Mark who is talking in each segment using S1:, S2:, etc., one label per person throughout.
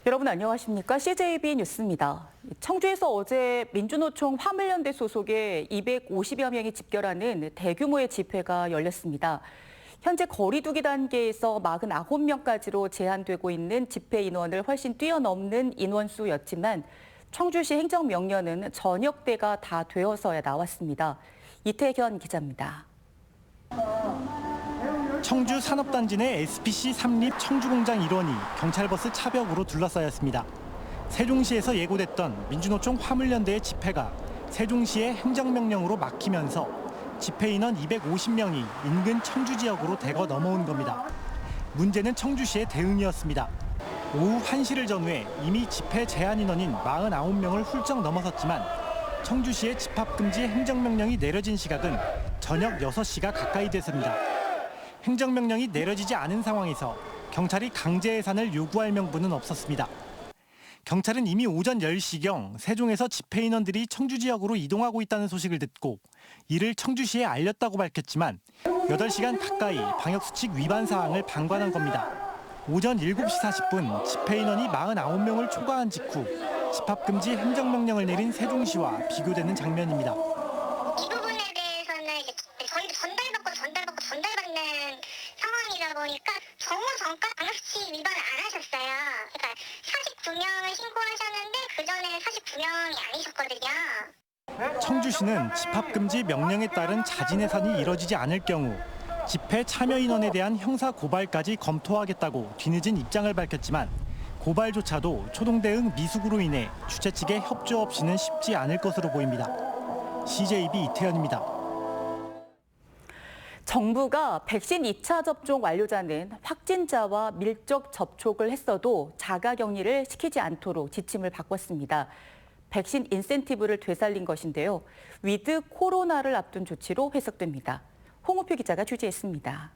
S1: 여러분 안녕하십니까? CJB 뉴스입니다. 청주에서 어제 민주노총 화물연대 소속의 250여 명이 집결하는 대규모의 집회가 열렸습니다. 현재 거리두기 단계에서 49명까지로 제한되고 있는 집회 인원을 훨씬 뛰어넘는 인원수였지만 청주시 행정명령은 저녁때가 다 되어서야 나왔습니다. 이태현 기자입니다.
S2: 청주 산업단지 내 SPC 삼립 청주공장 일원이 경찰버스 차벽으로 둘러싸였습니다. 세종시에서 예고됐던 민주노총 화물연대의 집회가 세종시의 행정명령으로 막히면서 집회 인원 250명이 인근 청주 지역으로 대거 넘어온 겁니다. 문제는 청주시의 대응이었습니다. 오후 1시를 전후해 이미 집회 제한 인원인 49명을 훌쩍 넘어섰지만 청주시의 집합금지 행정명령이 내려진 시각은 저녁 6시가 가까이 됐습니다. 행정명령이 내려지지 않은 상황에서 경찰이 강제 해산을 요구할 명분은 없었습니다. 경찰은 이미 오전 10시경 세종에서 집회 인원들이 청주 지역으로 이동하고 있다는 소식을 듣고 이를 청주시에 알렸다고 밝혔지만 8시간 가까이 방역수칙 위반 사항을 방관한 겁니다. 오전 7시 40분 집회 인원이 49명을 초과한 직후 집합금지 행정명령을 내린 세종시와 비교되는 장면입니다.
S3: 이 부분에 대해서는 이제 전달받는 상황이다 보니까 정오 전까지 방역수칙 위반을 안 하셨어요. 그러니까 49명을 신고하셨는데 그 전에는 49명이 아니셨거든요.
S2: 청주시는 집합금지 명령에 따른 자진 해산이 이뤄지지 않을 경우 집회 참여 인원에 대한 형사 고발까지 검토하겠다고 뒤늦은 입장을 밝혔지만 고발조차도 초동 대응 미숙으로 인해 주최 측의 협조 없이는 쉽지 않을 것으로 보입니다. CJB 이태현입니다.
S1: 정부가 백신 2차 접종 완료자는 확진자와 밀접 접촉을 했어도 자가격리를 시키지 않도록 지침을 바꿨습니다. 백신 인센티브를 되살린 것인데요. 위드 코로나를 앞둔 조치로 해석됩니다. 홍우표 기자가 취재했습니다.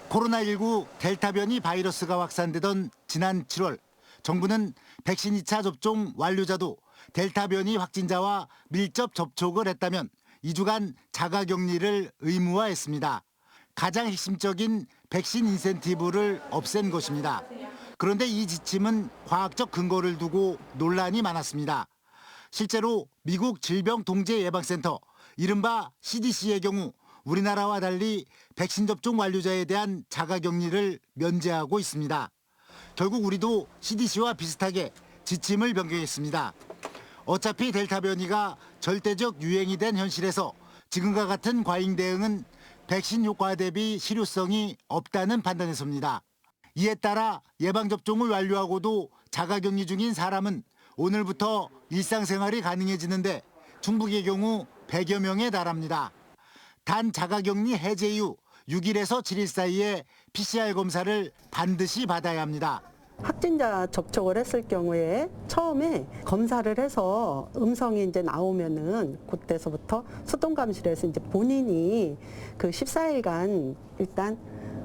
S4: 코로나19 델타 변이 바이러스가 확산되던 지난 7월 정부는 백신 2차 접종 완료자도 델타 변이 확진자와 밀접 접촉을 했다면 2주간 자가격리를 의무화했습니다. 가장 핵심적인 백신 인센티브를 없앤 것입니다. 그런데 이 지침은 과학적 근거를 두고 논란이 많았습니다. 실제로 미국 질병통제예방센터, 이른바 CDC의 경우 우리나라와 달리 백신 접종 완료자에 대한 자가격리를 면제하고 있습니다. 결국 우리도 CDC와 비슷하게 지침을 변경했습니다. 어차피 델타 변이가 절대적 유행이 된 현실에서 지금과 같은 과잉 대응은 백신 효과 대비 실효성이 없다는 판단에서입니다. 이에 따라 예방접종을 완료하고도 자가격리 중인 사람은 오늘부터 일상생활이 가능해지는데 충북의 경우 100여 명에 달합니다. 단 자가격리 해제 이후 6일에서 7일 사이에 PCR 검사를 반드시 받아야 합니다.
S5: 확진자 접촉을 했을 경우에 처음에 검사를 해서 음성이 이제 나오면은 그때서부터 수동감시를 이제 본인이 그 14일간 일단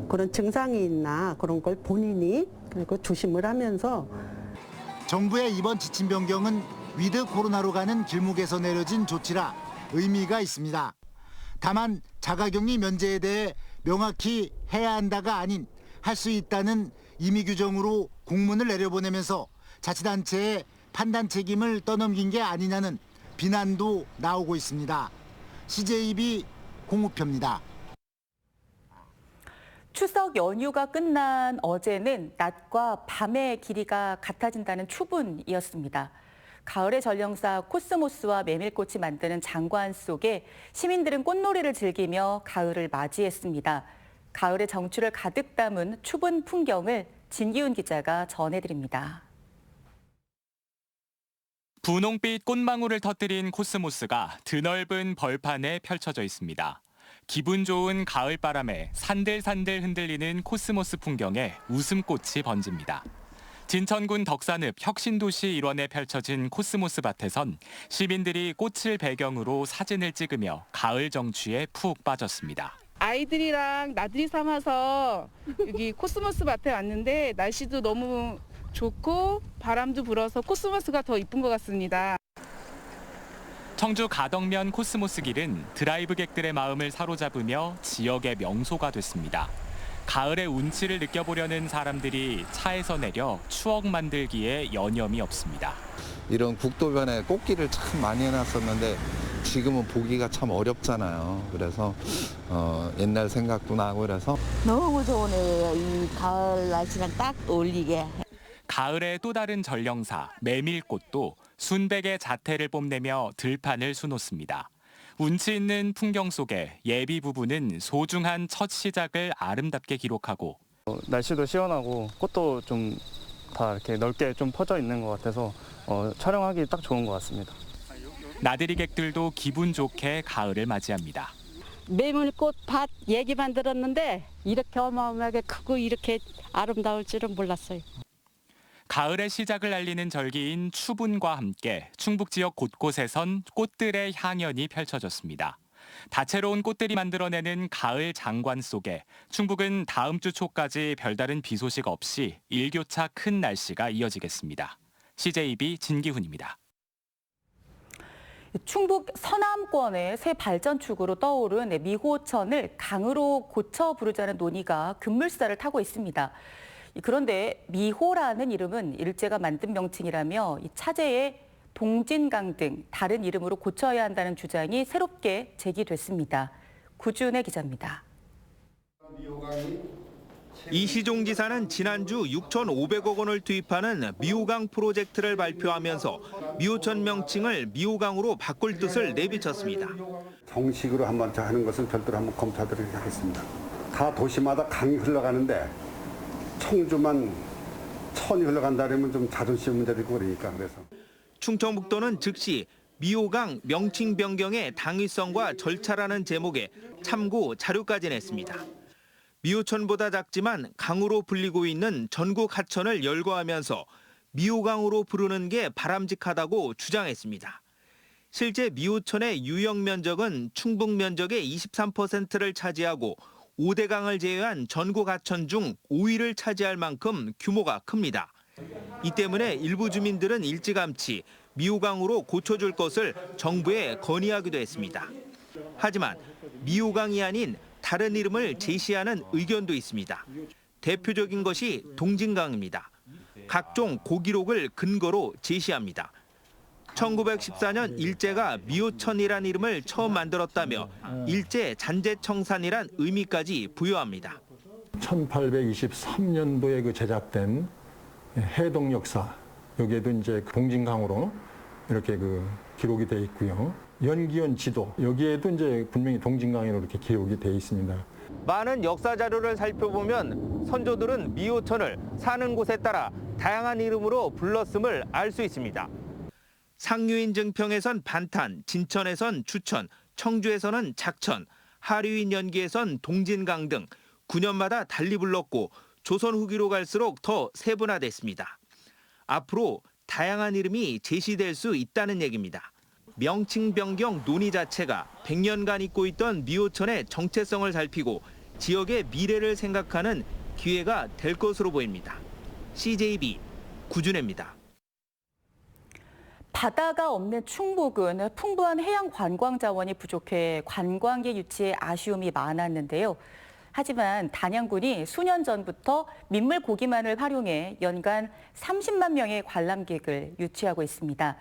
S5: 그런 증상이 있나 그런 걸 본인이 그리고 조심을 하면서
S4: 정부의 이번 지침 변경은 위드 코로나로 가는 길목에서 내려진 조치라 의미가 있습니다. 다만 자가격리 면제에 대해 명확히 해야 한다가 아닌 할 수 있다는 임의 규정으로 공문을 내려보내면서 자치단체의 판단 책임을 떠넘긴 게 아니냐는 비난도 나오고 있습니다. CJB 홍우표입니다.
S1: 추석 연휴가 끝난 어제는 낮과 밤의 길이가 같아진다는 추분이었습니다. 가을의 전령사 코스모스와 메밀꽃이 만드는 장관 속에 시민들은 꽃놀이를 즐기며 가을을 맞이했습니다. 가을의 정취를 가득 담은 추분 풍경을 진기훈 기자가 전해드립니다.
S6: 분홍빛 꽃망울을 터뜨린 코스모스가 드넓은 벌판에 펼쳐져 있습니다. 기분 좋은 가을바람에 산들산들 흔들리는 코스모스 풍경에 웃음꽃이 번집니다. 진천군 덕산읍 혁신도시 일원에 펼쳐진 코스모스 밭에선 시민들이 꽃을 배경으로 사진을 찍으며 가을 정취에 푹 빠졌습니다.
S7: 아이들이랑 나들이 삼아서 여기 코스모스 밭에 왔는데 날씨도 너무 좋고 바람도 불어서 코스모스가 더 이쁜 것 같습니다.
S6: 청주 가덕면 코스모스 길은 드라이브객들의 마음을 사로잡으며 지역의 명소가 됐습니다. 가을의 운치를 느껴보려는 사람들이 차에서 내려 추억 만들기에 여념이 없습니다.
S8: 이런 국도변에 꽃길을 참 많이 해놨었는데 지금은 보기가 참 어렵잖아요. 그래서 옛날 생각도 나고 그래서
S9: 너무 좋으네요. 이 가을 날씨랑 딱 어울리게.
S6: 가을의 또 다른 전령사 메밀꽃도 순백의 자태를 뽐내며 들판을 수놓습니다. 운치 있는 풍경 속에 예비 부부는 소중한 첫 시작을 아름답게 기록하고
S10: 날씨도 시원하고 꽃도 좀 다 이렇게 넓게 좀 퍼져 있는 것 같아서 촬영하기 딱 좋은 것 같습니다.
S6: 나들이객들도 기분 좋게 가을을 맞이합니다.
S11: 메밀꽃 밭 얘기만 들었는데 이렇게 어마어마하게 크고 이렇게 아름다울 줄은 몰랐어요.
S6: 가을의 시작을 알리는 절기인 추분과 함께 충북 지역 곳곳에선 꽃들의 향연이 펼쳐졌습니다. 다채로운 꽃들이 만들어내는 가을 장관 속에 충북은 다음 주 초까지 별다른 비 소식 없이 일교차 큰 날씨가 이어지겠습니다. CJB 진기훈입니다.
S1: 충북 서남권의 새 발전축으로 떠오른 미호천을 강으로 고쳐 부르자는 논의가 급물살을 타고 있습니다. 그런데 미호라는 이름은 일제가 만든 명칭이라며 차제에 동진강 등 다른 이름으로 고쳐야 한다는 주장이 새롭게 제기됐습니다. 구준의 기자입니다.
S12: 이시종 지사는 지난주 6,500억 원을 투입하는 미호강 프로젝트를 발표하면서 미호천 명칭을 미호강으로 바꿀 뜻을 내비쳤습니다.
S13: 정식으로 한번 하는 것은 별도로 한번 검토하도록 하겠습니다. 다 도시마다 강이 흘러가는데 청주만 천이 흘러간다면 좀 자존심 문제도 있고 그러니까 그래서.
S12: 충청북도는 즉시 미호강 명칭 변경의 당위성과 절차라는 제목의 참고 자료까지 냈습니다. 미호천보다 작지만 강으로 불리고 있는 전국 하천을 열거하면서 미호강으로 부르는 게 바람직하다고 주장했습니다. 실제 미호천의 유역 면적은 충북 면적의 23%를 차지하고 5대 강을 제외한 전국 하천 중 5위를 차지할 만큼 규모가 큽니다. 이 때문에 일부 주민들은 일찌감치 미호강으로 고쳐줄 것을 정부에 건의하기도 했습니다. 하지만 미호강이 아닌 다른 이름을 제시하는 의견도 있습니다. 대표적인 것이 동진강입니다. 각종 고기록을 근거로 제시합니다. 1914년 일제가 미호천이란 이름을 처음 만들었다며 일제 잔재청산이란 의미까지 부여합니다.
S14: 1823년도에 제작된 해동 역사, 여기에도 이제 동진강으로 이렇게 기록이 돼 있고요. 연기원 지도, 여기에도 이제 분명히 동진강으로 이렇게 기록이 돼 있습니다.
S12: 많은 역사 자료를 살펴보면 선조들은 미호천을 사는 곳에 따라 다양한 이름으로 불렀음을 알 수 있습니다. 상류인 증평에선 반탄, 진천에선 주천, 청주에서는 작천, 하류인 연기에선 동진강 등 9년마다 달리 불렀고 조선 후기로 갈수록 더 세분화됐습니다. 앞으로 다양한 이름이 제시될 수 있다는 얘기입니다. 명칭 변경 논의 자체가 100년간 잊고 있던 미호천의 정체성을 살피고 지역의 미래를 생각하는 기회가 될 것으로 보입니다. CJB 구준혜입니다.
S1: 바다가 없는 충북은 풍부한 해양 관광 자원이 부족해 관광객 유치에 아쉬움이 많았는데요. 하지만 단양군이 수년 전부터 민물 고기만을 활용해 연간 30만 명의 관람객을 유치하고 있습니다.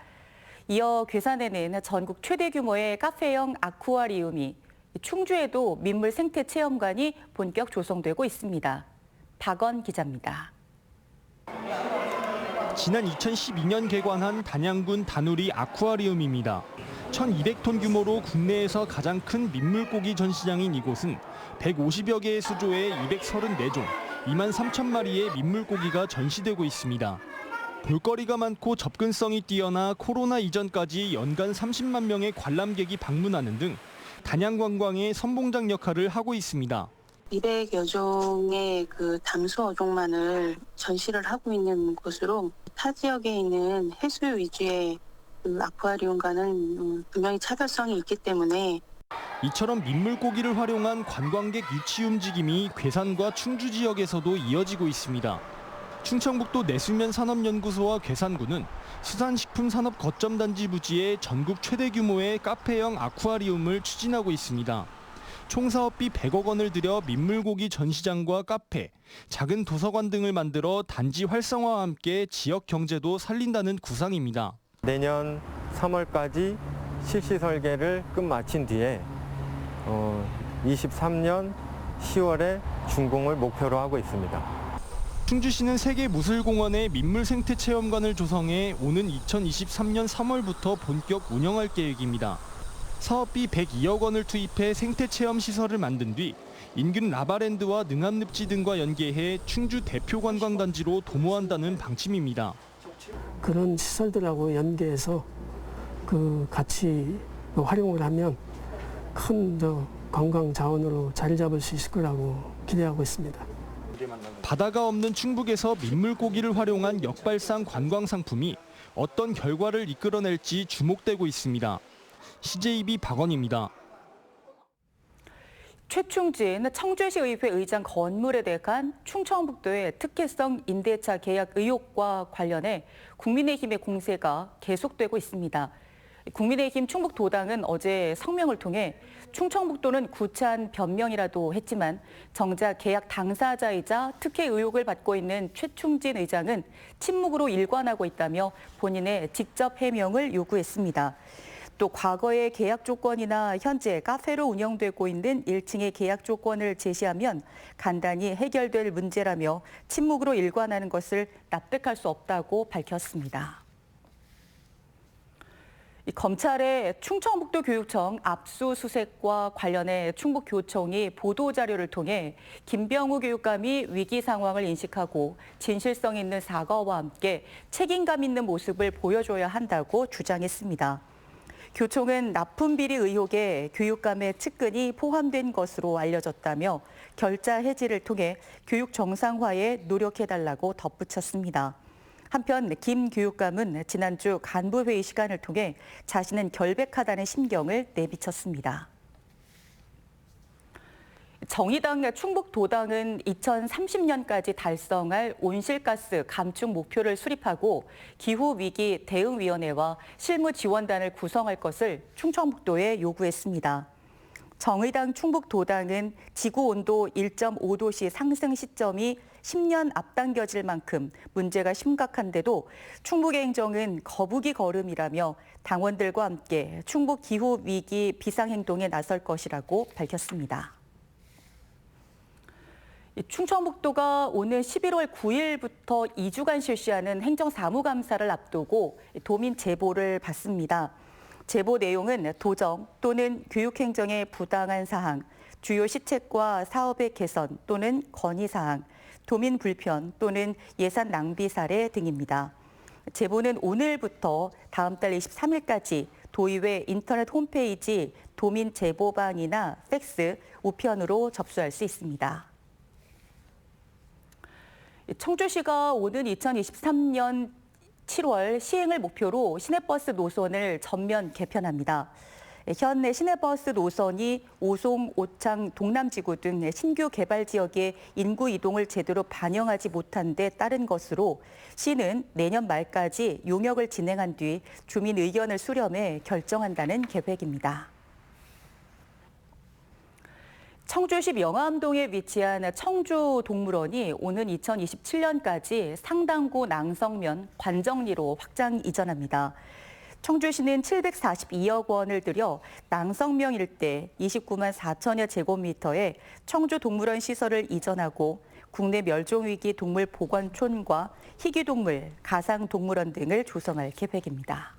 S1: 이어 괴산에는 전국 최대 규모의 카페형 아쿠아리움이, 충주에도 민물 생태 체험관이 본격 조성되고 있습니다. 박원 기자입니다.
S15: 지난 2012년 개관한 단양군 다누리 아쿠아리움입니다. 1,200톤 규모로 국내에서 가장 큰 민물고기 전시장인 이곳은 150여 개의 수조에 234종, 2만 3천 마리의 민물고기가 전시되고 있습니다. 볼거리가 많고 접근성이 뛰어나 코로나 이전까지 연간 30만 명의 관람객이 방문하는 등 단양 관광의 선봉장 역할을 하고 있습니다.
S16: 200여 종의 담수 어종만을 전시를 하고 있는 곳으로 타 지역에 있는 해수 위주의 아쿠아리움과는 분명히 차별성이 있기 때문에
S15: 이처럼 민물고기를 활용한 관광객 유치 움직임이 괴산과 충주 지역에서도 이어지고 있습니다. 충청북도 내수면 산업연구소와 괴산군은 수산식품 산업 거점 단지 부지에 전국 최대 규모의 카페형 아쿠아리움을 추진하고 있습니다. 총 사업비 100억 원을 들여 민물고기 전시장과 카페, 작은 도서관 등을 만들어 단지 활성화와 함께 지역 경제도 살린다는 구상입니다.
S17: 내년 3월까지 실시 설계를 끝마친 뒤에 23년 10월에 준공을 목표로 하고 있습니다.
S15: 충주시는 세계무술공원에 민물생태체험관을 조성해 오는 2023년 3월부터 본격 운영할 계획입니다. 사업비 102억 원을 투입해 생태체험 시설을 만든 뒤 인근 라바랜드와 능암늪지 등과 연계해 충주 대표 관광단지로 도모한다는 방침입니다.
S18: 그런 시설들하고 연계해서 같이 활용을 하면 큰 관광 자원으로 자리 잡을 수 있을 거라고 기대하고 있습니다.
S15: 바다가 없는 충북에서 민물고기를 활용한 역발상 관광 상품이 어떤 결과를 이끌어낼지 주목되고 있습니다. CJB 박원입니다.
S1: 최충진 청주시 의회 의장 건물에 대한 충청북도의 특혜성 임대차 계약 의혹과 관련해 국민의힘의 공세가 계속되고 있습니다. 국민의힘 충북도당은 어제 성명을 통해 충청북도는 구차한 변명이라도 했지만 정작 계약 당사자이자 특혜 의혹을 받고 있는 최충진 의장은 침묵으로 일관하고 있다며 본인의 직접 해명을 요구했습니다. 또 과거의 계약 조건이나 현재 카페로 운영되고 있는 1층의 계약 조건을 제시하면 간단히 해결될 문제라며 침묵으로 일관하는 것을 납득할 수 없다고 밝혔습니다. 검찰의 충청북도 교육청 압수수색과 관련해 충북교총이 보도자료를 통해 김병우 교육감이 위기 상황을 인식하고 진실성 있는 사과와 함께 책임감 있는 모습을 보여줘야 한다고 주장했습니다. 교총은 납품비리 의혹에 교육감의 측근이 포함된 것으로 알려졌다며 결자 해지를 통해 교육 정상화에 노력해달라고 덧붙였습니다. 한편 김 교육감은 지난주 간부회의 시간을 통해 자신은 결백하다는 심경을 내비쳤습니다. 정의당 충북도당은 2030년까지 달성할 온실가스 감축 목표를 수립하고 기후위기 대응위원회와 실무지원단을 구성할 것을 충청북도에 요구했습니다. 정의당 충북도당은 지구온도 1.5도씨 상승 시점이 10년 앞당겨질 만큼 문제가 심각한데도 충북의 행정은 거북이 걸음이라며 당원들과 함께 충북 기후위기 비상행동에 나설 것이라고 밝혔습니다. 충청북도가 오는 11월 9일부터 2주간 실시하는 행정사무감사를 앞두고 도민 제보를 받습니다. 제보 내용은 도정 또는 교육행정의 부당한 사항, 주요 시책과 사업의 개선 또는 건의 사항, 도민 불편 또는 예산 낭비 사례 등입니다. 제보는 오늘부터 다음 달 23일까지 도의회 인터넷 홈페이지 도민 제보방이나 팩스, 우편으로 접수할 수 있습니다. 청주시가 오는 2023년 7월 시행을 목표로 시내버스 노선을 전면 개편합니다. 현내 시내버스 노선이 오송, 오창, 동남지구 등 신규 개발 지역의 인구 이동을 제대로 반영하지 못한 데 따른 것으로 시는 내년 말까지 용역을 진행한 뒤 주민 의견을 수렴해 결정한다는 계획입니다. 청주시 명암동에 위치한 청주동물원이 오는 2027년까지 상당구 낭성면 관정리로 확장 이전합니다. 청주시는 742억 원을 들여 낭성면 일대 29만 4천여 제곱미터의 청주동물원 시설을 이전하고 국내 멸종위기 동물 보건촌과 희귀동물, 가상동물원 등을 조성할 계획입니다.